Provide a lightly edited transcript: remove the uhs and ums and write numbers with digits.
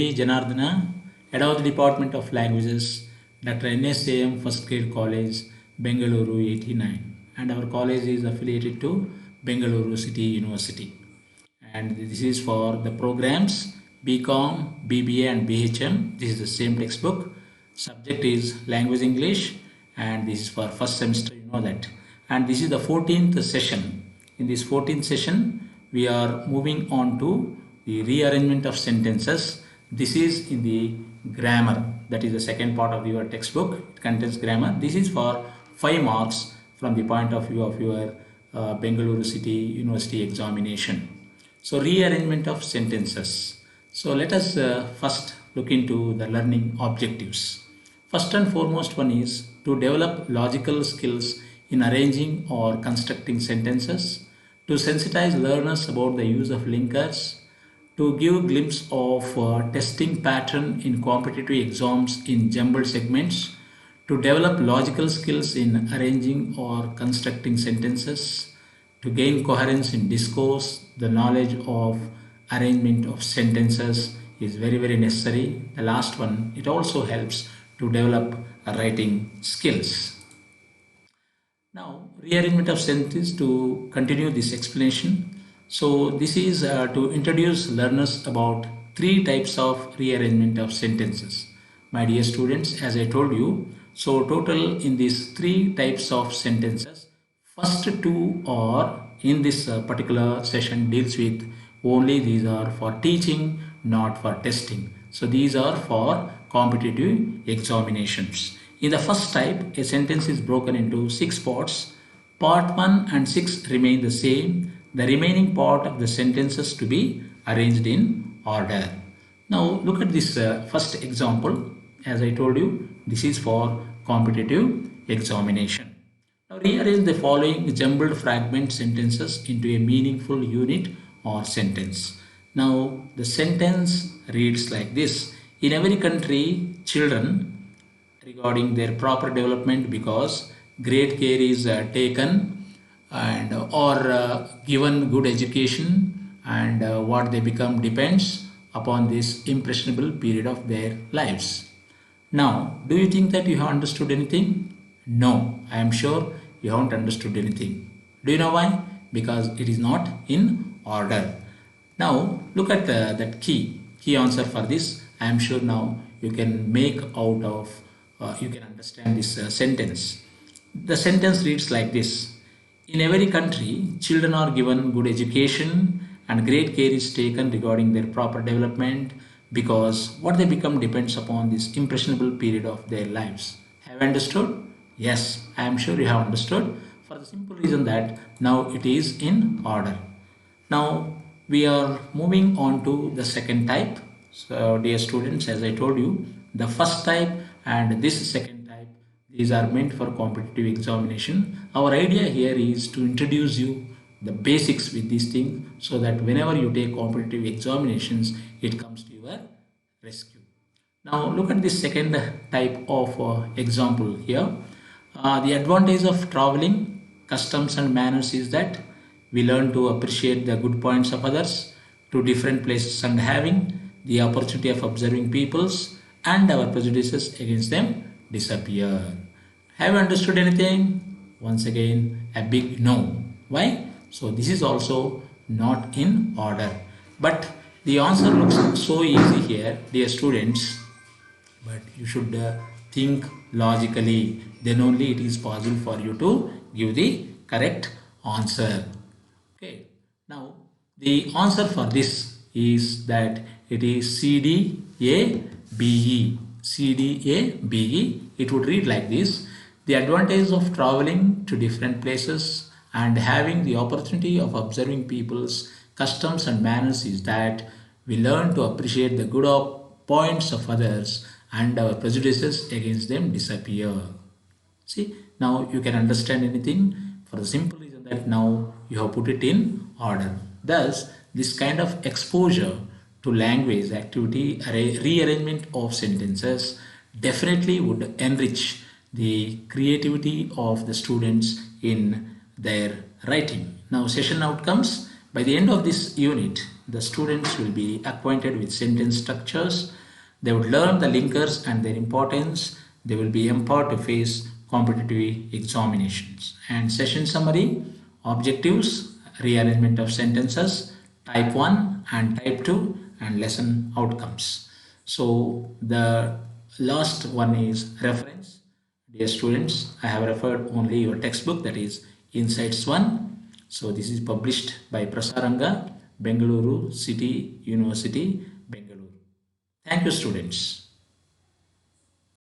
Janardana, Head of the Department of Languages, Dr. NSAM First Grade College, Bengaluru 89. And our college is affiliated to Bengaluru City University. And this is for the programs BCom, BBA and BHM. This is the same textbook. Subject is Language English and this is for first semester, you know that. And this is the 14th session. In this 14th session, we are moving on to the rearrangement of sentences. This is in the grammar. That is the second part of your textbook. It contains grammar. This is for 5 marks from the point of view of your Bengaluru City University examination. So rearrangement of sentences. So let us first look into the learning objectives. First and foremost one is to develop logical skills in arranging or constructing sentences, to sensitize learners about the use of linkers, to give a glimpse of testing pattern in competitive exams in jumbled segments, to develop logical skills in arranging or constructing sentences, to gain coherence in discourse. The knowledge of arrangement of sentences is very necessary. The last one, it also helps to develop writing skills. Now, rearrangement of sentences, to continue this explanation. So this is to introduce learners about 3 types of rearrangement of sentences. My dear students, as I told you, so total in these 3 types of sentences, first 2 are in this particular session deals with only these are for teaching, not for testing. So these are for competitive examinations. In the first type, a sentence is broken into 6 parts. Part 1 and 6 remain the same. The remaining part of the sentences to be arranged in order. Now look at this first example. As I told you, this is for competitive examination. Now rearrange the following jumbled fragment sentences into a meaningful unit or sentence. Now the sentence reads like this. In every country, children regarding their proper development because great care is taken and or given good education, and what they become depends upon this impressionable period of their lives. Now, do you think that you have understood anything? No, I am sure you haven't understood anything. Do you know why? Because it is not in order. Now, look at that key answer for this. I am sure now you can make out of, you can understand this sentence. The sentence reads like this. In every country, children are given good education and great care is taken regarding their proper development because what they become depends upon this impressionable period of their lives. Have you understood? Yes, I am sure you have understood, for the simple reason that now it is in order. Now we are moving on to the second type. So dear students, as I told you, the first type and this second type, these are meant for competitive examination. Our idea here is to introduce you the basics with these things so that whenever you take competitive examinations, it comes to your rescue. Now look at this second type of example here. The advantage of traveling, customs and manners is that we learn to appreciate the good points of others to different places and having the opportunity of observing peoples and our prejudices against them disappear. Have you understood anything? Once again, a big no. Why? So this is also not in order. But the answer looks so easy here, dear students. But you should think logically. Then only it is possible for you to give the correct answer. Okay. Now the answer for this is that it is CDABE. CDABE. It would read like this. The advantage of traveling to different places and having the opportunity of observing people's customs and manners is that we learn to appreciate the good points of others and our prejudices against them disappear. See, now you can understand anything for the simple reason that now you have put it in order. Thus, this kind of exposure to language activity, rearrangement of sentences definitely would enrich the creativity of the students in their writing. Now session outcomes. By the end of this unit, the students will be acquainted with sentence structures. They would learn the linkers and their importance. They will be empowered to face competitive examinations. And session summary, objectives, rearrangement of sentences, type 1 and type 2, and lesson outcomes. So the last one is reference. Dear students, I have referred only your textbook, that is Insights 1. So this is published by Prasaranga, Bengaluru City University, Bengaluru. Thank you, students.